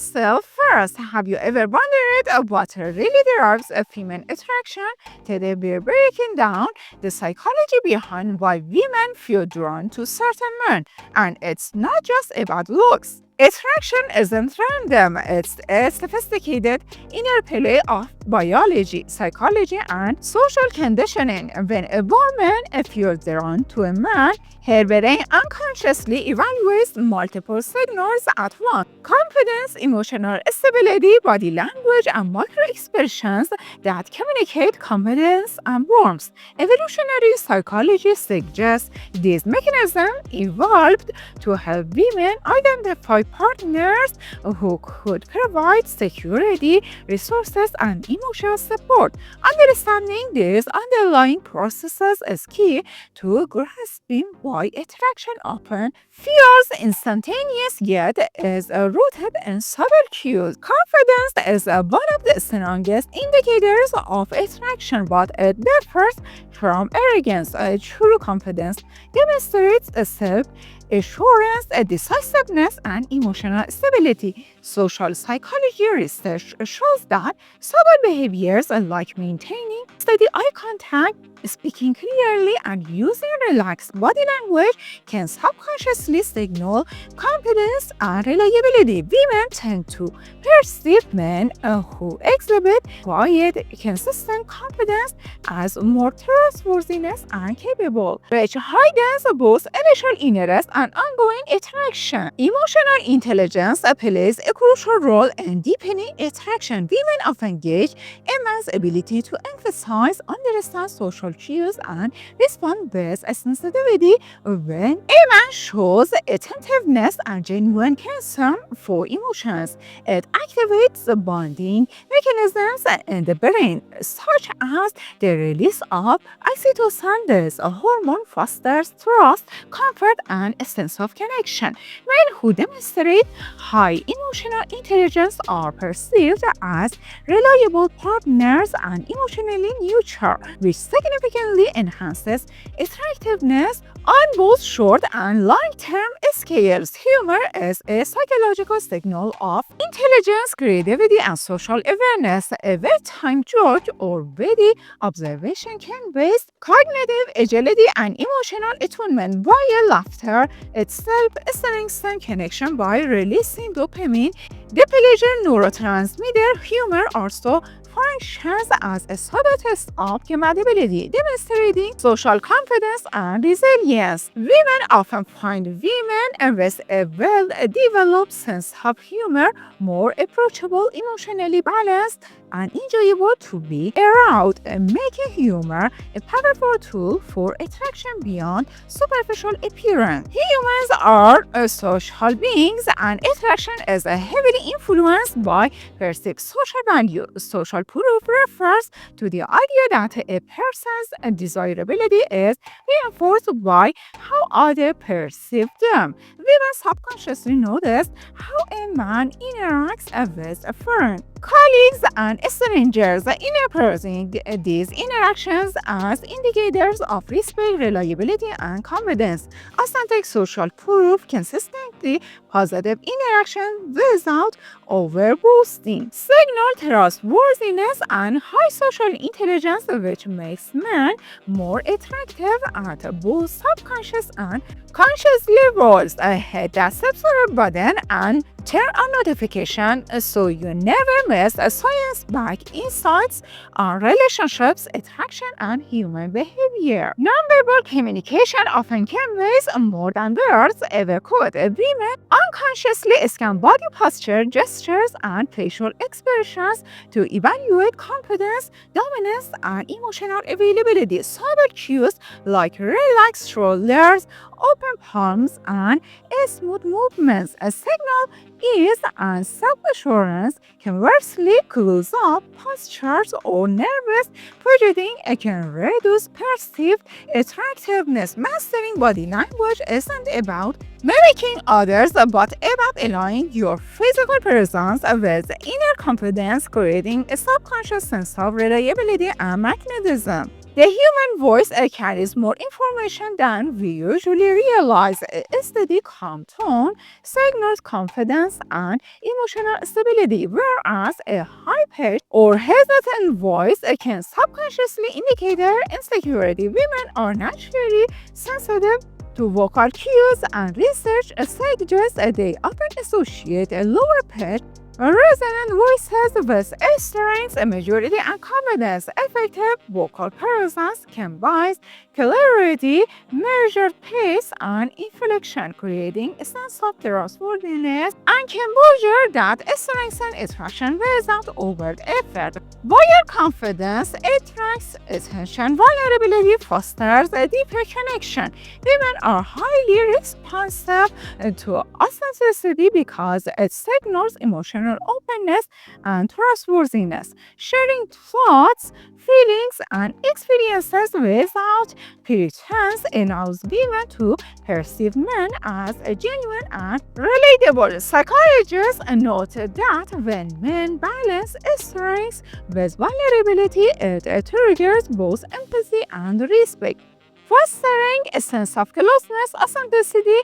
yourself first. Have you ever wondered what really drives a female attraction? Today we're breaking down the psychology behind why women feel drawn to certain men. And it's not just about looks. Attraction isn't random, it's a sophisticated interplay of biology, psychology, and social conditioning. When a woman feels drawn to a man, her brain unconsciously evaluates multiple signals at once: confidence, emotional stability, body language, and micro expressions that communicate confidence and warmth. Evolutionary psychology suggests these mechanisms evolved to help women identify partners who could provide security, resources, and emotional support. Understanding these underlying processes is key to grasping why attraction often feels instantaneous yet is rooted in subtle cues. Confidence is one of the strongest indicators of attraction, but it differs from arrogance. True confidence demonstrates a self-assurance, a decisiveness, and emotional stability. Social psychology research shows that subtle behaviors like maintaining steady eye contact, speaking clearly, and using relaxed body language can subconsciously signal confidence and reliability. Women tend to perceive men who exhibit quiet, consistent confidence as more trustworthiness and capable, which heightens both initial interest and ongoing attraction. Emotional intelligence plays a crucial role in deepening attraction. Women often gauge a man's ability to emphasize, understand social cues, and respond with sensitivity. When a man shows attentiveness and genuine concern for emotions, it activates the bonding mechanisms in the brain, such as the release of oxytocin. This hormone fosters trust, comfort, and a sense of connection. Men who demonstrate high emotional intelligence are perceived as reliable partners and emotionally neutral, which significantly enhances attractiveness on both short and long-term scales. Humor is a psychological signal of intelligence, creativity, and social awareness. A well-timed joke or witty observation can boost cognitive agility and emotional attunement, while laughter itself strengthens connection by releasing dopamine, the pleasure neurotransmitter. Humor also functions as a subtle test of compatibility, demonstrating social confidence and resilience. Women often find women with a well-developed sense of humor more approachable, emotionally balanced, and enjoyable to be around, making humor a powerful tool for attraction beyond superficial appearance. Humans are social beings, and attraction is heavily influenced by perceived social value. Social proof refers to the idea that a person's desirability is reinforced by how others perceive them. Women subconsciously notice how a man interacts with a friend, colleagues, and strangers, interpreting these interactions as indicators of respect, reliability, and confidence. Authentic social proof consistently positive interaction without overboosting signal trustworthiness and high social intelligence, which makes men more attractive at both subconscious and conscious levels. Hit that subscribe button and turn on notification so you never miss a science-backed insights on relationships, attraction, and human behavior. Nonverbal communication often conveys more than words ever could. Women unconsciously scan body posture, gestures, and facial expressions to evaluate confidence, dominance, and emotional availability. Subtle cues like relaxed shoulders, open palms, and smooth movements signal ease and self-assurance. Conversely, close-up postures or nervous fidgeting can reduce perceived attractiveness. Mastering body language isn't about mimicking others, but about aligning your physical presence with inner confidence, creating a subconscious sense of reliability and magnetism. The human voice carries more information than we usually realize. A steady, calm tone signals confidence and emotional stability, whereas a high-pitched or hesitant voice can subconsciously indicate their insecurity. Women are naturally sensitive to vocal cues, and research suggests that they often associate a lower pitch resonant voices with strength, maturity, and confidence. Effective vocal presence combines clarity, measured pace, and inflection, creating a sense of trustworthiness and composure that strengthens attraction without overt effort. While confidence attracts attention, vulnerability fosters a deeper connection. Women are highly responsive to authenticity because it signals emotional openness and trustworthiness. Sharing thoughts, feelings, and experiences without pretense allows women to perceive men as genuine and relatable. Psychologists noted that when men balance strength with vulnerability, it triggers both empathy and respect, fostering a sense of closeness. Authenticity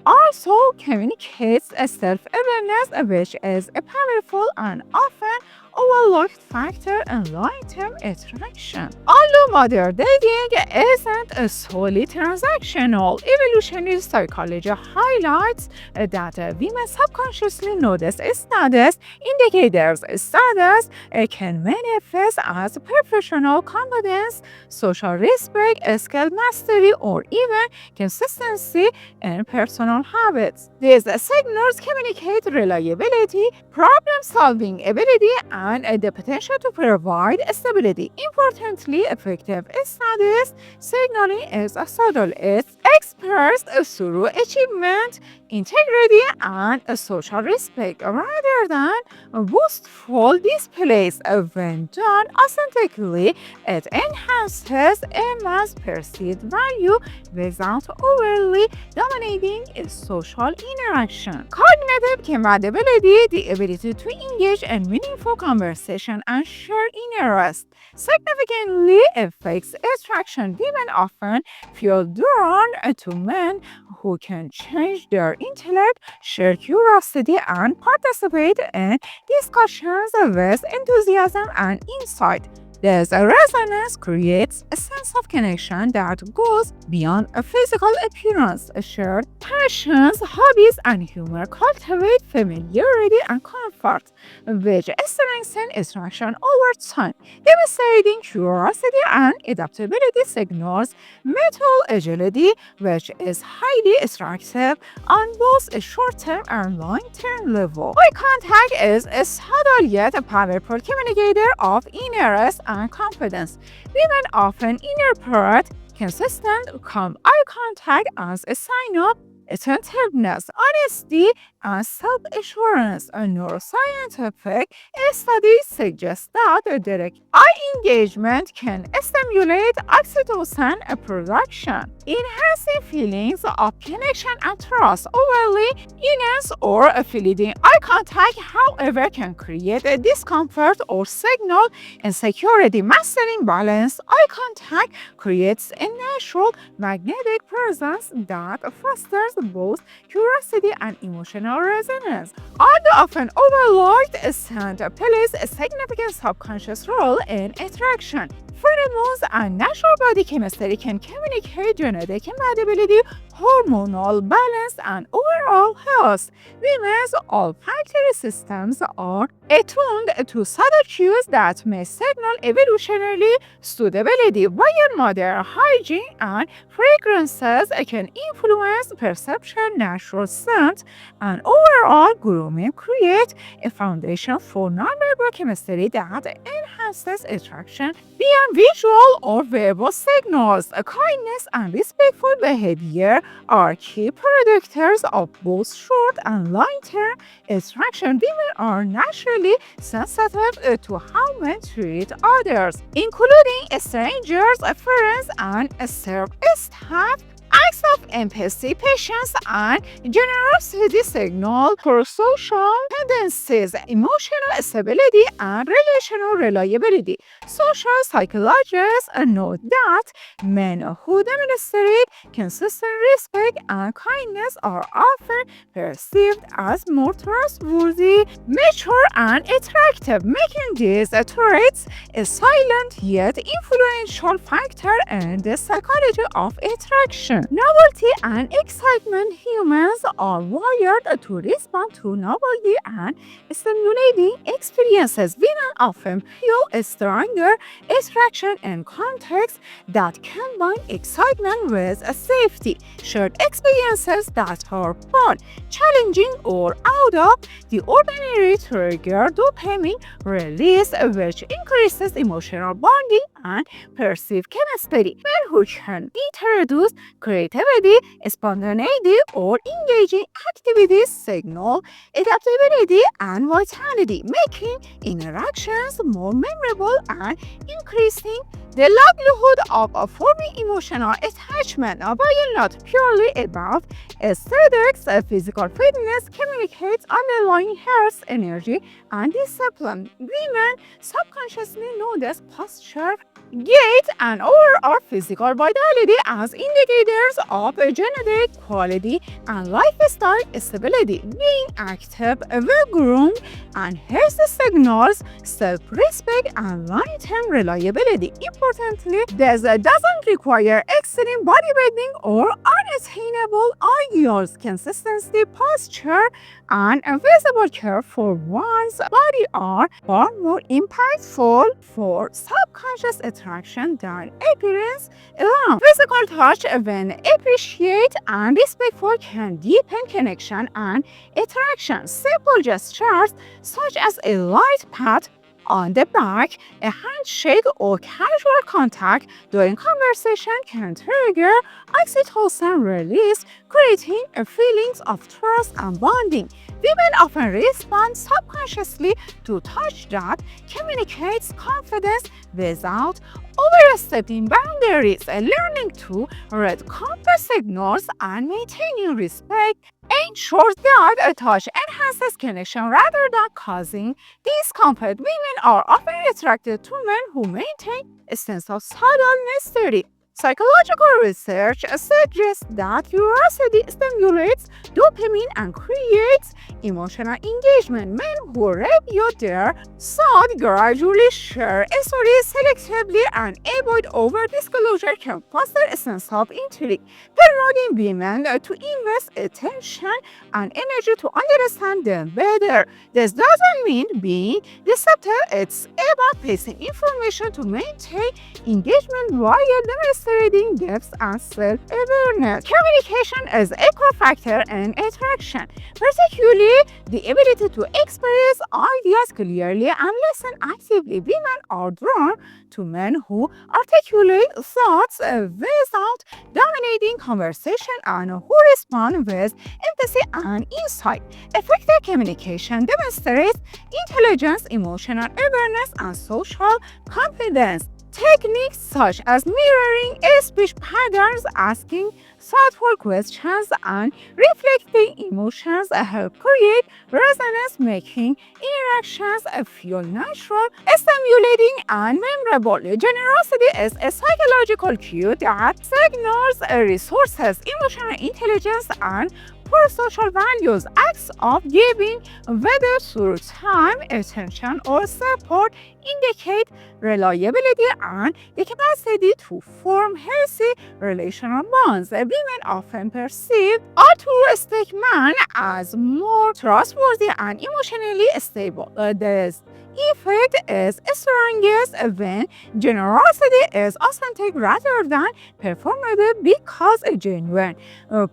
also communicates a self-awareness, which is a powerful and often overlooked factor in long-term attraction. Although modern dating isn't solely transactional, evolutionary psychology highlights that women subconsciously notice status indicators. Status can manifest as professional competence, social respect, skill mastery, or even consistency in personal habits. These signals communicate reliability, problem-solving ability, and the potential to provide stability. Importantly, effective status signaling is subtle. It's expressed through achievement, integrity, and social respect rather than boastful displays. When done authentically, it enhances a man's perceived value without overly dominating social interaction. Cognitive compatibility, the ability to engage in meaningful conversation and share interest, significantly affects attraction. Women often feel drawn to men who can change their intellect, share curiosity, and participate in discussions with enthusiasm and insight. This resonance creates a sense of connection that goes beyond a physical appearance. Shared passions, hobbies, and humor cultivate familiarity and comfort, which strengthen attraction over time. Demonstrating curiosity and adaptability signals mental agility, which is highly attractive on both a short-term and long-term level. Eye contact is a subtle yet a powerful communicator of interest and confidence. Women often interpret consistent, calm eye contact as a sign of attentiveness, honesty, and self-assurance. A neuroscientific study suggests that direct eye engagement can stimulate oxytocin production, enhancing feelings of connection and trust. Overly intense or fleeting eye contact, however, can create a discomfort or signal insecurity. Mastering balanced eye contact creates a natural magnetic presence that fosters both curiosity and emotional resonance. Although often overlooked, scent plays a significant subconscious role in attraction. Pheromones and natural body chemistry can communicate genetic compatibility, hormonal balance, and overall health. Women's olfactory systems are attuned to subtle cues that may signal evolutionary suitability, while modern hygiene and fragrances can influence perception. Natural scent and overall grooming create a foundation for nonverbal chemistry that enhances attraction beyond visual or verbal signals. Kindness and respectful behavior are key predictors of both short and long-term attraction. Women are naturally sensitive to how men treat others, including strangers, friends, and serve staff, Acts of empathy, patience, and generosity signal pro-social tendencies, emotional stability, and relational reliability. Social psychologists note that men who demonstrate consistent respect and kindness are often perceived as more trustworthy, mature, and attractive, making these traits a silent yet influential factor in the psychology of attraction. Novelty and excitement. Humans are wired to respond to novelty and stimulating experiences. Women often feel a stronger attraction in contexts that combine excitement with safety. Shared experiences that are fun, challenging, or out of the ordinary trigger dopamine release, which increases emotional bonding and perceived chemistry. Men who can introduce creativity, spontaneity, or engaging activities signal adaptability and vitality, making interactions more memorable and increasing the likelihood of forming emotional attachment. While not purely about aesthetics, physical fitness communicates underlying health, energy, and discipline. Women subconsciously notice posture, gait, and overall physical vitality as indicators of genetic quality and lifestyle stability. Being active, well-groomed, and healthy signals self-respect and long-term reliability. Importantly, this doesn't require extreme bodybuilding or unattainable ideals. Consistency, posture, and visible care for one's body are far more impactful for subconscious attraction than appearance alone. Physical touch, when appreciated and respectful, can deepen connection and attraction. Simple gestures such as a light pat on the back, a handshake, or casual contact during conversation can trigger oxytocin release, creating a feeling of trust and bonding. Women often respond subconsciously to touch that communicates confidence without overstepping boundaries. Learning to read compass signals and maintaining respect ensures that a touch enhances connection rather than causing discomfort. Women are often attracted to men who maintain a sense of subtle mystery. Psychological research suggests that curiosity stimulates dopamine and creates emotional engagement. Men who review their thought gradually share stories selectively and avoid over-disclosure can foster a sense of intrigue, promoting women to invest attention and energy to understand them better. This doesn't mean being deceptive, it's about placing information to maintain engagement while demonstrating depth and self-awareness. Communication is a core factor in attraction, particularly the ability to express ideas clearly and listen actively. Women are drawn to men who articulate thoughts without dominating conversation and who respond with empathy and insight. Effective communication demonstrates intelligence, emotional awareness, and social confidence. Techniques such as mirroring speech patterns, asking thoughtful questions, and reflecting emotions help create resonance, making interactions feel natural, stimulating, and memorable. Generosity is a psychological cue that signals resources, emotional intelligence, and pro-social values. Acts of giving, whether through time, attention, or support, indicate reliability and the capacity to form healthy relational bonds. Women often perceive altruistic men as more trustworthy and emotionally stable. This effect is strongest when generosity is authentic rather than performative, because a genuine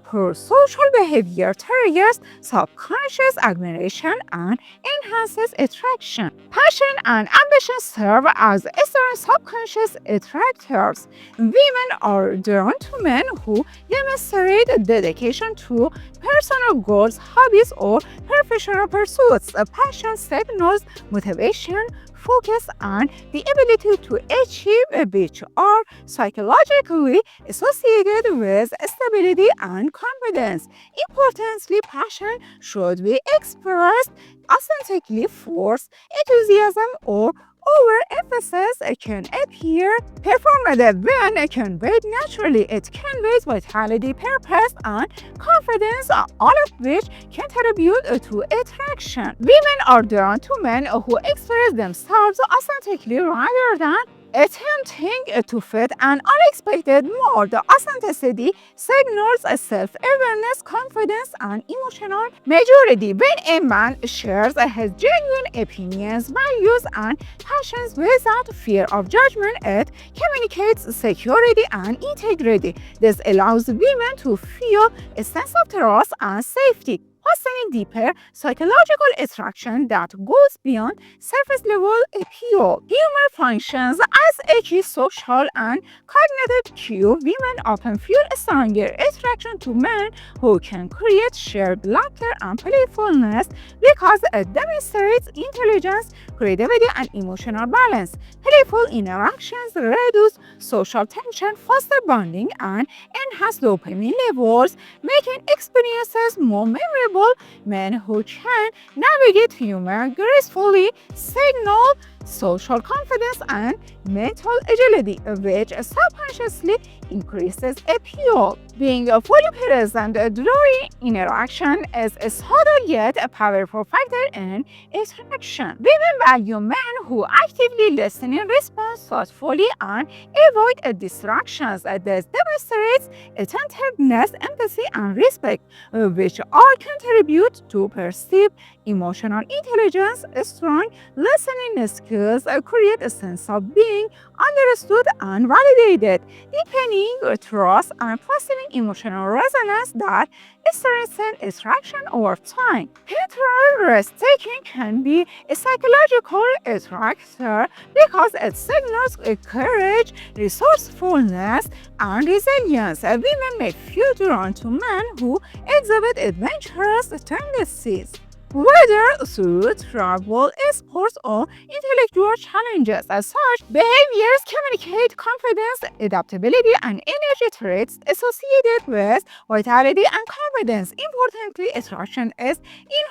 pro-social behavior triggers subconscious admiration and enhances attraction. Passion and ambition serve as strong subconscious attractors. Women are drawn to men who demonstrate dedication to personal goals, hobbies, or professional pursuits. Passion signals motivation concentration, focus, and the ability to achieve, which are psychologically associated with stability and confidence. Importantly, passion should be expressed authentically. Force, enthusiasm, or overemphasis can appear performative when conveyed naturally. It conveys vitality, purpose, and confidence, all of which contribute to attraction. Women are drawn to men who express themselves authentically rather than attempting to fit an unexpected mold. Authenticity signals a self-awareness, confidence, and emotional maturity. When a man shares his genuine opinions, values, and passions without fear of judgment, it communicates security and integrity. This allows women to feel a sense of trust and safety, fostering deeper psychological attraction that goes beyond surface level appeal. Humor functions as a key social and cognitive cue. Women often feel a stronger attraction to men who can create shared laughter and playfulness because it demonstrates intelligence, creativity, and emotional balance. Playful interactions reduce social tension, foster bonding, and enhance dopamine levels, making experiences more memorable. Men who can navigate humor gracefully signal social confidence and mental agility, which subconsciously increases appeal. Being fully present during interaction is a subtle yet a powerful factor in attraction. Women value men who actively listen, respond thoughtfully, and avoid distractions. This demonstrates attentiveness, empathy, and respect, which all contribute to perceived emotional intelligence. Strong listening skills create a sense of being understood and validated, deepening trust and fostering emotional resonance that strengthen attraction over time. Pinterest risk-taking can be a psychological attractor because it signals courage, resourcefulness, and resilience. Women may feel drawn to men who exhibit adventurous tendencies, whether through travel, sports, or intellectual challenges. As such, behaviors communicate confidence, adaptability, and energy traits associated with vitality and confidence. Importantly, attraction is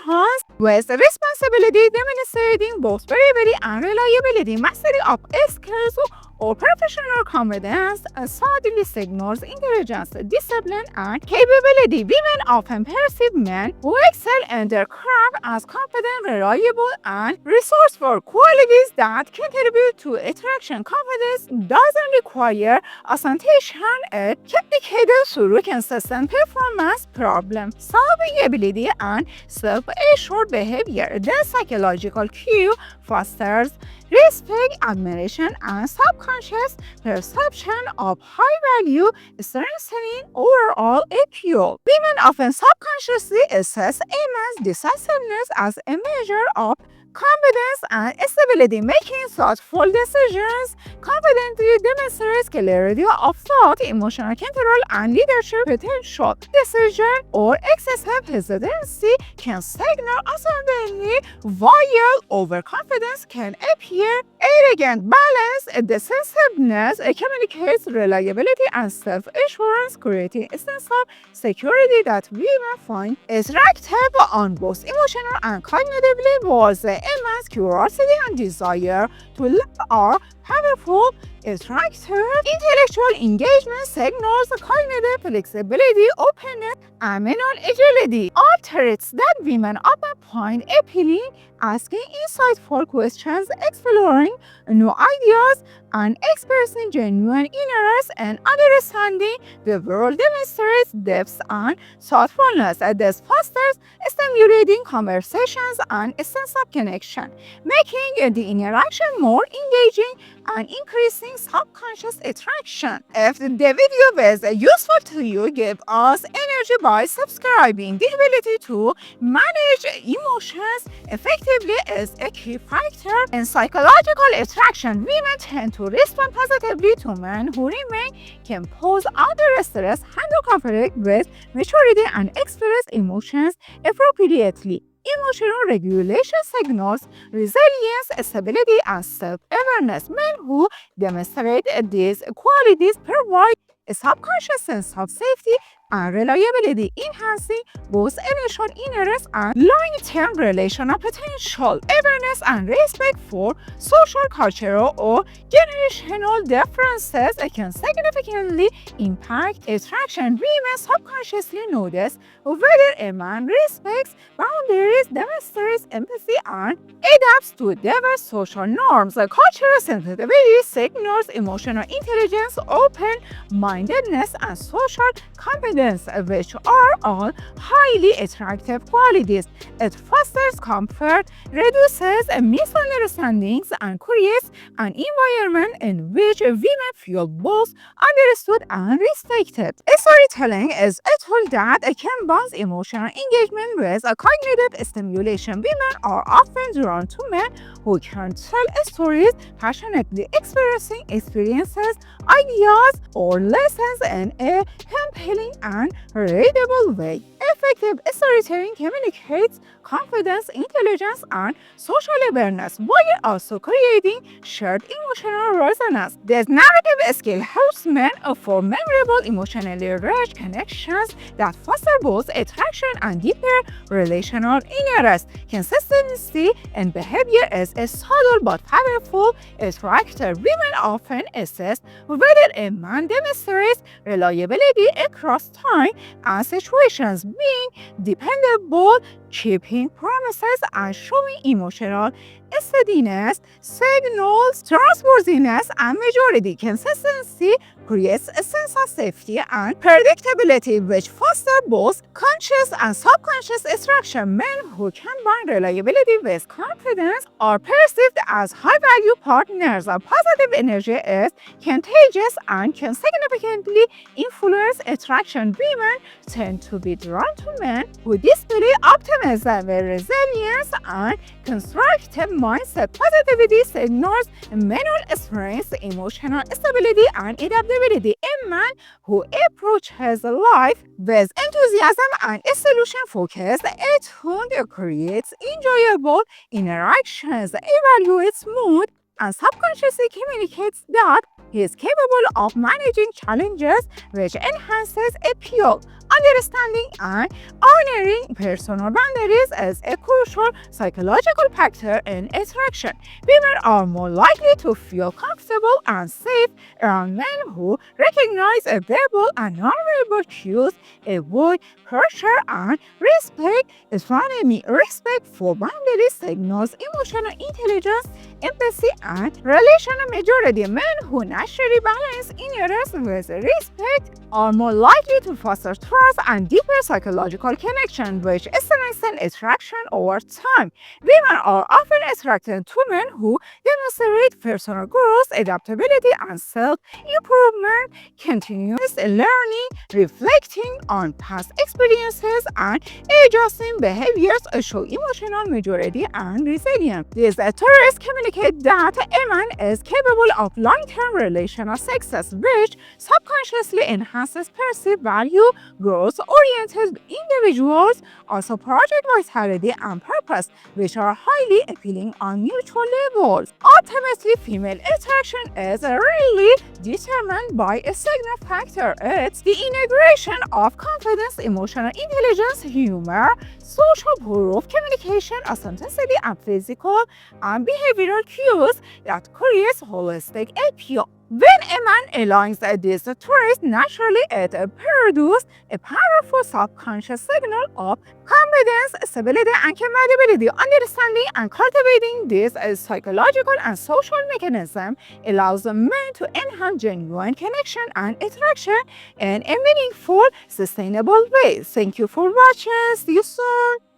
enhanced with responsibility, demonstrating both bravery and reliability. Mastery of skills or professional competence subtly signals intelligence, discipline, and capability. Women often perceive men who excel in their craft as competent, reliable, and resourceful, qualities that contribute to attraction. Confidence doesn't require ostentation. It can be gained through consistent performance, problem-solving ability, and self-assured behavior. The psychological cue fosters respect, admiration, and subconscious perception of high value, strengthening overall appeal. Women often subconsciously assess a man's decisiveness as a measure of confidence and stability. Making thoughtful decisions confidently demonstrates clarity of thought, emotional control, and leadership potential. Decision or excessive hesitancy can signal uncertainty, while overconfidence can appear arrogant. Balance, decisiveness communicates reliability and self-assurance, creating a sense of security that women find attractive on both emotional and cognitive levels. A man's curiosity and desire to learn are powerful attractors. Intellectual engagement signals cognitive flexibility, openness, and mental agility, all traits that women often find appealing. Asking insightful questions, exploring new ideas, and expressing genuine interest and understanding the world demonstrates depth and thoughtfulness. This fosters stimulating conversations and a sense of connection, making the interaction more engaging and increasing subconscious attraction. If the video was useful to you, give us energy by subscribing. The ability to manage emotions effectively is a key factor in psychological attraction. Women tend to respond positively to men who remain composed under stress, handle conflict with maturity, and express emotions appropriately. emotional regulation signals resilience, stability, and self-awareness. Men who demonstrate these qualities provide a subconscious sense of safety and reliability, enhancing both emotional interest and long-term relational potential. Awareness and respect for social, cultural, or generational differences can significantly impact attraction. Women subconsciously notice whether a man respects boundaries, demonstrates empathy, and adapts to diverse social norms. Cultural sensitivity signals emotional intelligence, open-mindedness, and social competence, which are all highly attractive qualities. It fosters comfort, reduces misunderstandings, and creates an environment in which women feel both understood and respected. Storytelling is a tool that combines emotional engagement with a cognitive stimulation. Women are often drawn to men who can tell stories passionately, expressing experiences, ideas, or lessons in a compelling and readable way. Effective storytelling communicates confidence, intelligence, and social awareness while also creating shared emotional resonance. This narrative skill helps men form memorable, emotionally rich connections that foster both attraction and deeper relational interest. Consistency in behavior is a subtle but powerful factor. Women often assess whether a man demonstrates reliability across time and situations, being dependable, keeping promises, and showing emotional steadiness signals trustworthiness and maturity. Consistency creates a sense of safety and predictability, which foster both conscious and subconscious attraction. Men who combine reliability with confidence are perceived as high-value partners. A positive energy is contagious and can significantly influence attraction. Women tend to be drawn to men who display optimism, resilience, and constructive mindset. Positivity signals mental strength, emotional stability, and adaptability. A man who approaches life with enthusiasm and solution-focused attitude creates enjoyable interactions, evaluates mood, and subconsciously communicates that he is capable of managing challenges, which enhances appeal. Understanding and honoring personal boundaries is a crucial psychological factor in attraction. Women are more likely to feel comfortable and safe around men who recognize verbal and nonverbal cues, avoid pressure, and respect autonomy. Respect for boundaries signals emotional intelligence, empathy, and relational maturity. Men who naturally balance interest with respect are more likely to foster trust and deeper psychological connection, which strengthen attraction over time. Women are often attracted to men who demonstrate personal growth, adaptability, and self-improvement, continuous learning, reflecting on past experiences, and adjusting behaviors show emotional maturity and resilience. These traits communicate that a man is capable of long-term relational success, which subconsciously enhances perceived value. Growth-oriented individuals also project vitality and purpose, which are highly appealing on mutual levels. Ultimately, female attraction is rarely determined by a single factor. It's the integration of confidence, emotional intelligence, humor, social proof, communication, authenticity, and physical and behavioral cues that creates holistic appeal. When a man aligns these traits naturally, it produces a powerful subconscious signal of confidence, stability, and compatibility. Understanding and cultivating this psychological and social mechanism allows a man to enhance genuine connection and attraction in a meaningful, sustainable way. Thank you for watching. See you soon.